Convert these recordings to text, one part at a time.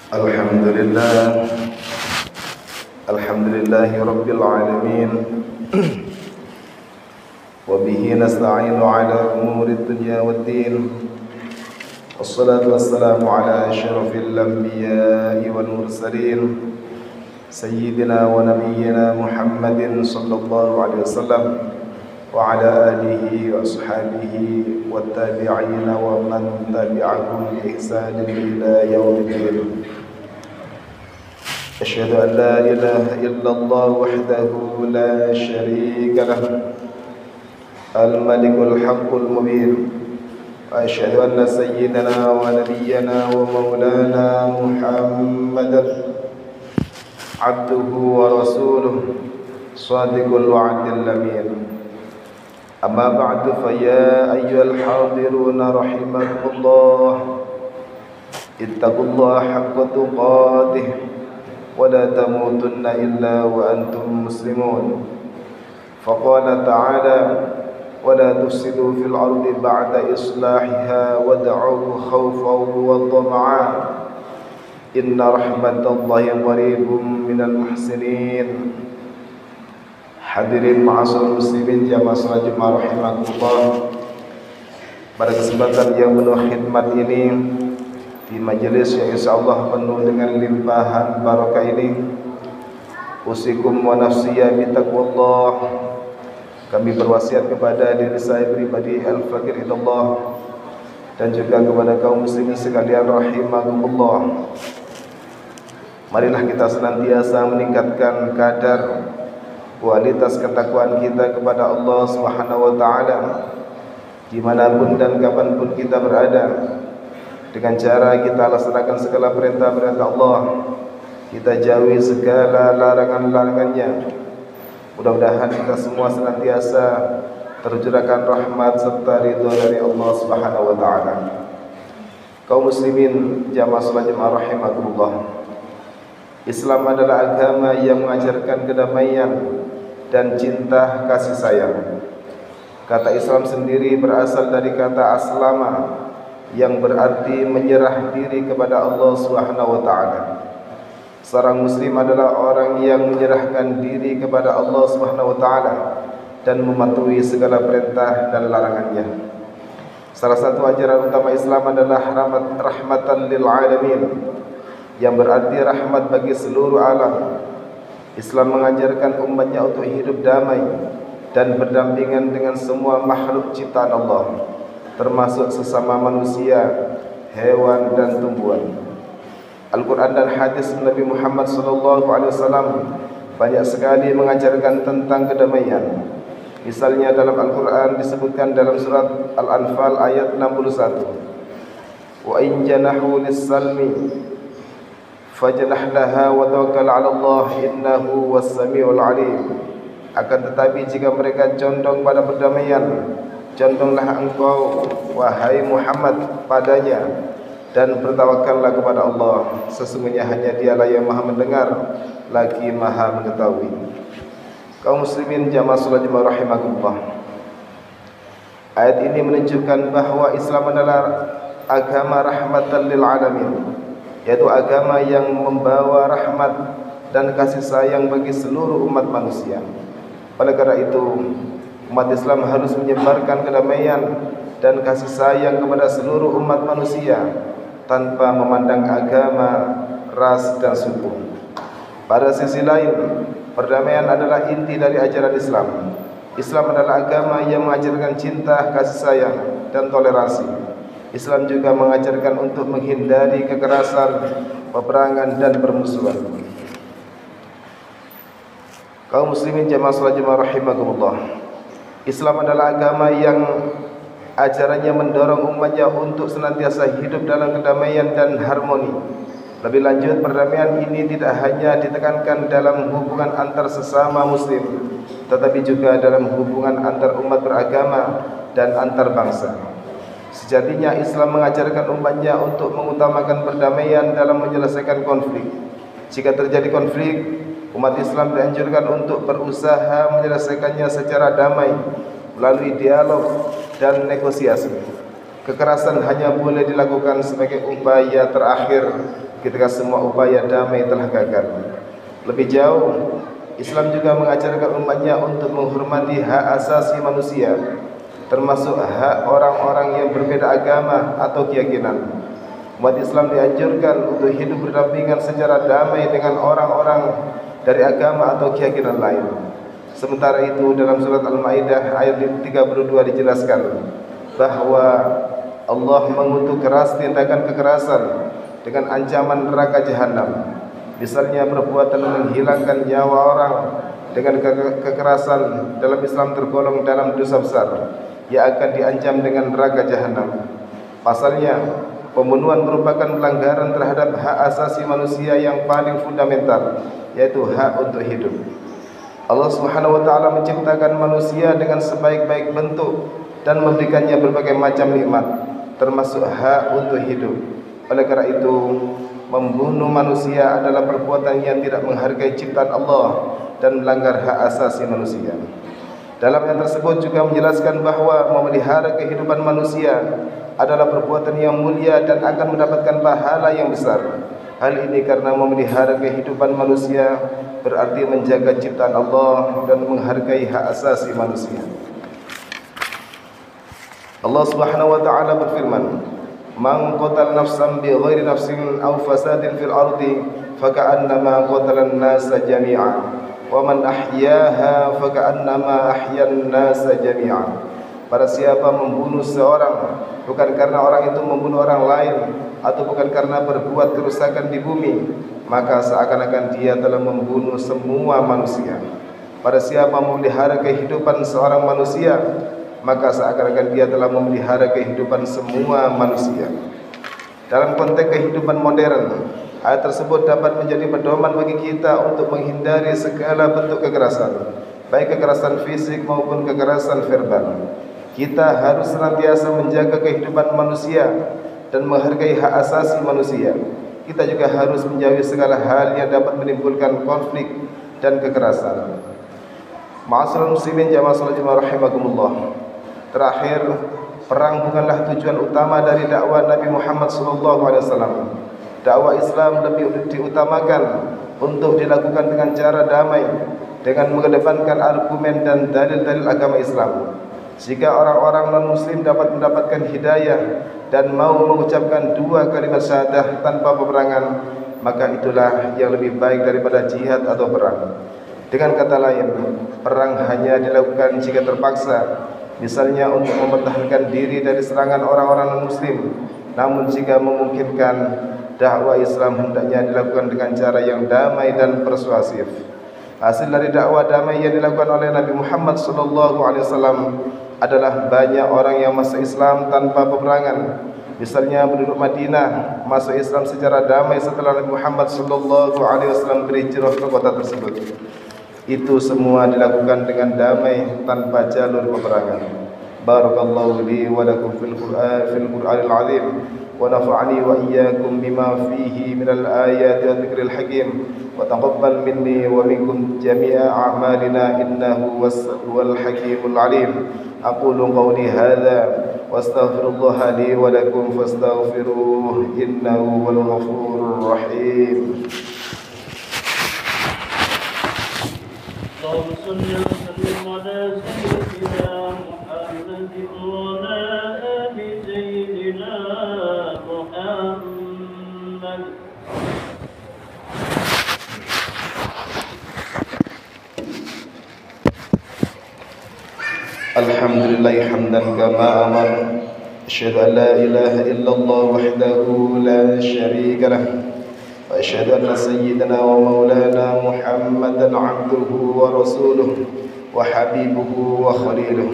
Alhamdulillah, alhamdulillahi rabbil alamin. Wa bihi nasta'inu ala umuri dunya waddin. Wassalatu wassalamu ala asyrafil anbiya'i wal mursalin, sayyidina wa nabiyyina Muhammadin sallallahu alaihi wasallam wa ala alihi wa ashabihi wa tabi'ina wa man tabi'ahum bi ihsanin ila yaumiddin. أشهد أن لا إله إلا الله وحده لا شريك له الملك الحق المبين وأشهد أن سيدنا ونبينا ومولانا محمدا عبده ورسوله صادق الوعد الأمين. أما بعد فيا أيها الحاضرون رحمكم الله اتقوا الله حق تقاته ولا تموتن إلا وأنتم مسلمون. فقال تعالى ولا تفسدوا في الأرض بعد إصلاحها وادعوه خوفا وطمعا إن رحمة الله قريب من المحسنين. Hadirin ma'asyiral muslimin jamaah salat Jumat rahimakumullah. Pada kesempatan yang penuh khidmat ini, di majelis yang insyaallah penuh dengan limpahan barakah ini, usikum wa nafsiya bi taqwallah. Kami berwasiat kepada diri saya pribadi al-fakir ilallah dan juga kepada kaum muslimin sekalian rahimakumullah. Marilah kita senantiasa meningkatkan kadar kualitas ketakwaan kita kepada Allah Subhanahu wa taala dimanapun dan kapanpun kita berada, dengan cara kita laksanakan segala perintah-perintah Allah, kita jauhi segala larangan-larangannya. Mudah-mudahan kita semua senantiasa tercurahkan rahmat serta ridha dari Allah Subhanahu wa taala. Kaum muslimin jamaah salat Jumat rahimakumullah. Islam adalah agama yang mengajarkan kedamaian dan cinta kasih sayang. Kata Islam sendiri berasal dari kata aslama, yang berarti menyerah diri kepada Allah Subhanahu wa taala. Seorang muslim adalah orang yang menyerahkan diri kepada Allah Subhanahu wa taala dan mematuhi segala perintah dan larangannya. Salah satu ajaran utama Islam adalah rahmatan lil alamin, yang berarti rahmat bagi seluruh alam. Islam mengajarkan umatnya untuk hidup damai dan berdampingan dengan semua makhluk ciptaan Allah, termasuk sesama manusia, hewan dan tumbuhan. Al-Quran dan hadis Nabi Muhammad SAW banyak sekali mengajarkan tentang kedamaian. Misalnya dalam Al-Quran disebutkan dalam surat Al-Anfal ayat 61, wa in janahu lis-salmi fajnah laha wa tawakkal 'ala Allah innahu was-sami'ul 'alim. Akan tetapi jika mereka condong pada perdamaian, condonglah engkau wahai Muhammad padanya dan bertawakallah kepada Allah, sesungguhnya hanya Dialah yang Maha mendengar lagi Maha mengetahui. Kaum muslimin jamaah salat Jumat rahimakumullah. Ayat ini menunjukkan bahwa Islam adalah agama rahmatan lil alamin, yaitu agama yang membawa rahmat dan kasih sayang bagi seluruh umat manusia. Oleh karena itu, umat Islam harus menyebarkan kedamaian dan kasih sayang kepada seluruh umat manusia tanpa memandang agama, ras dan suku. Pada sisi lain, perdamaian adalah inti dari ajaran Islam. Islam adalah agama yang mengajarkan cinta, kasih sayang dan toleransi. Islam juga mengajarkan untuk menghindari kekerasan, peperangan dan permusuhan. Kaum muslimin jamaah salat Jumat rahimakumullah. Islam adalah agama yang ajarannya mendorong umatnya untuk senantiasa hidup dalam kedamaian dan harmoni. Lebih lanjut, perdamaian ini tidak hanya ditekankan dalam hubungan antar sesama muslim, tetapi juga dalam hubungan antar umat beragama dan antar bangsa. Sejatinya Islam mengajarkan umatnya untuk mengutamakan perdamaian dalam menyelesaikan konflik. Jika terjadi konflik, umat Islam dianjurkan untuk berusaha menyelesaikannya secara damai melalui dialog dan negosiasi. Kekerasan hanya boleh dilakukan sebagai upaya terakhir ketika semua upaya damai telah gagal. Lebih jauh, Islam juga mengajarkan umatnya untuk menghormati hak asasi manusia, termasuk hak orang-orang yang berbeda agama atau keyakinan. Umat Islam dianjurkan untuk hidup berdampingan secara damai dengan orang-orang dari agama atau keyakinan lain. Sementara itu dalam surat Al-Maidah ayat 32 dijelaskan bahwa Allah mengutuk keras tindakan kekerasan dengan ancaman neraka jahanam. Misalnya perbuatan menghilangkan nyawa orang dengan kekerasan dalam Islam tergolong dalam dosa besar yang akan diancam dengan neraka jahanam. Pasalnya, pembunuhan merupakan pelanggaran terhadap hak asasi manusia yang paling fundamental, yaitu hak untuk hidup. Allah Subhanahu wa taala menciptakan manusia dengan sebaik-baik bentuk dan memberikannya berbagai macam nikmat, termasuk hak untuk hidup. Oleh karena itu, membunuh manusia adalah perbuatan yang tidak menghargai ciptaan Allah dan melanggar hak asasi manusia. Dalam ayat tersebut juga menjelaskan bahawa memelihara kehidupan manusia adalah perbuatan yang mulia dan akan mendapatkan pahala yang besar. Hal ini karena memelihara kehidupan manusia berarti menjaga ciptaan Allah dan menghargai hak asasi manusia. Allah Subhanahu wa taala berfirman, "Man qatala nafsan bighairi nafsin aw fasadin fil ardi faka'annama qatala an-nasa jami'an wa man ahyaha faka'annama ahyan nasa jami'an." Pada siapa membunuh seorang bukan karena orang itu membunuh orang lain atau bukan karena berbuat kerusakan di bumi, maka seakan-akan dia telah membunuh semua manusia. Pada siapa memelihara kehidupan seorang manusia, maka seakan-akan dia telah memelihara kehidupan semua manusia. Dalam konteks kehidupan modern, ayat tersebut dapat menjadi pedoman bagi kita untuk menghindari segala bentuk kekerasan, baik kekerasan fisik maupun kekerasan verbal. Kita harus senantiasa menjaga kehidupan manusia dan menghargai hak asasi manusia. Kita juga harus menjauhi segala hal yang dapat menimbulkan konflik dan kekerasan. Ma'asyiral muslimin jamaah salat Jumat rahimakumullah. Terakhir, perang bukanlah tujuan utama dari dakwah Nabi Muhammad SAW. Dakwah Islam lebih diutamakan untuk dilakukan dengan cara damai, dengan mengedepankan argumen dan dalil-dalil agama Islam. Jika orang-orang non-muslim dapat mendapatkan hidayah dan mau mengucapkan dua kalimat syahadah tanpa peperangan, maka itulah yang lebih baik daripada jihad atau perang. Dengan kata lain, perang hanya dilakukan jika terpaksa, misalnya untuk mempertahankan diri dari serangan orang-orang non-muslim. Namun jika memungkinkan, dakwah Islam hendaknya dilakukan dengan cara yang damai dan persuasif. Hasil dari dakwah damai yang dilakukan oleh Nabi Muhammad SAW adalah banyak orang yang masuk Islam tanpa peperangan. Misalnya penduduk Madinah masuk Islam secara damai setelah Nabi Muhammad SAW berhijrah ke kota tersebut. Itu semua dilakukan dengan damai tanpa jalur peperangan. Barakallahu li wa lakum fil Qur'anil azim wa nafa'ani wa iyyakum bima fihi minal ayati wa dzikril hakim wa taqabbal minni wa minkum jami'a a'malina innahu huwal hakimul alim. Aqulu qawli hadza wa astaghfirullah li wa lakum fastaghfiruhu innahu huwal ghafurur rahim. اللهم صل وسلم على سيدنا محمد وعلى آل سيدنا محمد. الحمد لله حمدا كما أمر. أشهد أن لا إله إلا الله وحده لا شريك له وأشهد أن سيدنا ومولانا محمدا عبده ورسوله وحبيبه وخليله.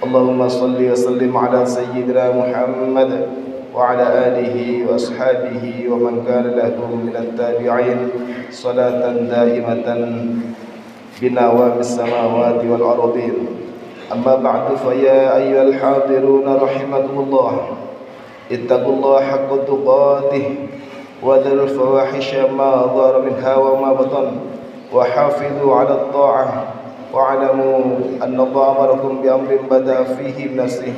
اللهم صل وسلم على سيدنا محمد وعلى آله وأصحابه ومن كان لهم من التابعين صلاة دائمة بنوام السماوات والأرضين. أما بعد فيا أيها الحاضرون رحمكم الله، اتقوا الله حق تقاته وذروا الفواحش ما ظهر منها وما بطن وحافظوا على الطاعة واعلموا أن الله أمركم بأمر بدأ فيه بنفسه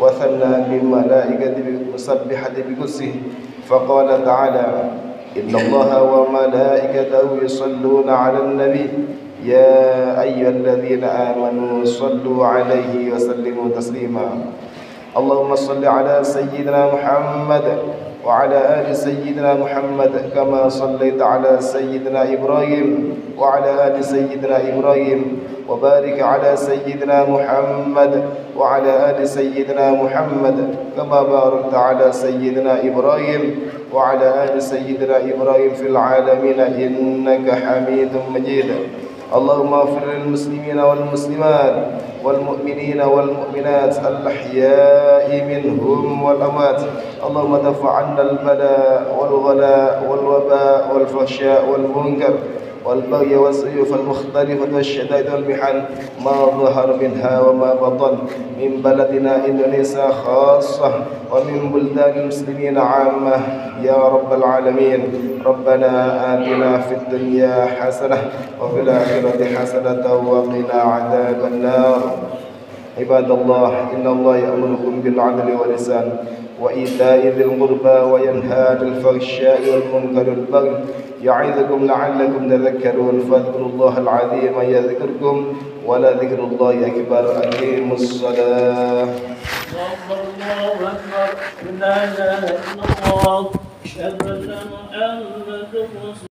وثنى بالملائكة المسبحة بقدسه فقال تعالى: إن الله وملائكته يصلون على النبي يا أيها الذين آمنوا صلوا عليه وسلموا تسليما اللهم صل على سيدنا محمد وعلى آل سيدنا محمد كما صليت على سيدنا إبراهيم وعلى آل سيدنا إبراهيم وبارك على سيدنا محمد وعلى آل سيدنا محمد كما باركت على سيدنا إبراهيم وعلى آل سيدنا إبراهيم في العالمين إنك حميد مجيد اللهم اغفر للمسلمين والمسلمات والمؤمنين والمؤمنات الأحياء منهم والأموات اللهم دفع عنا البلاء والغلاء والوباء والفحشاء والمنكر والبغي والسيوف المختلفة والشدائد والمحن ما ظهر منها وما بطن من بلدنا إندونيسيا خاصة ومن بلدان المسلمين عامة يا رب العالمين ربنا آتنا في الدنيا حسنة وفي الآخرة حسنة وقنا عذاب النار عباد الله إن الله يأمركم بالعدل والإحسان وإيتاء ذي القربى وينهى عن الفحشاء والمنكر والبغي يعظكم لعلكم تذكرون فاذكروا الله العظيم يذكركم ولذكر الله أكبر أقيموا الصلاة الله أكبر لا إله إلا الله أشهد أن محمدا رسول الله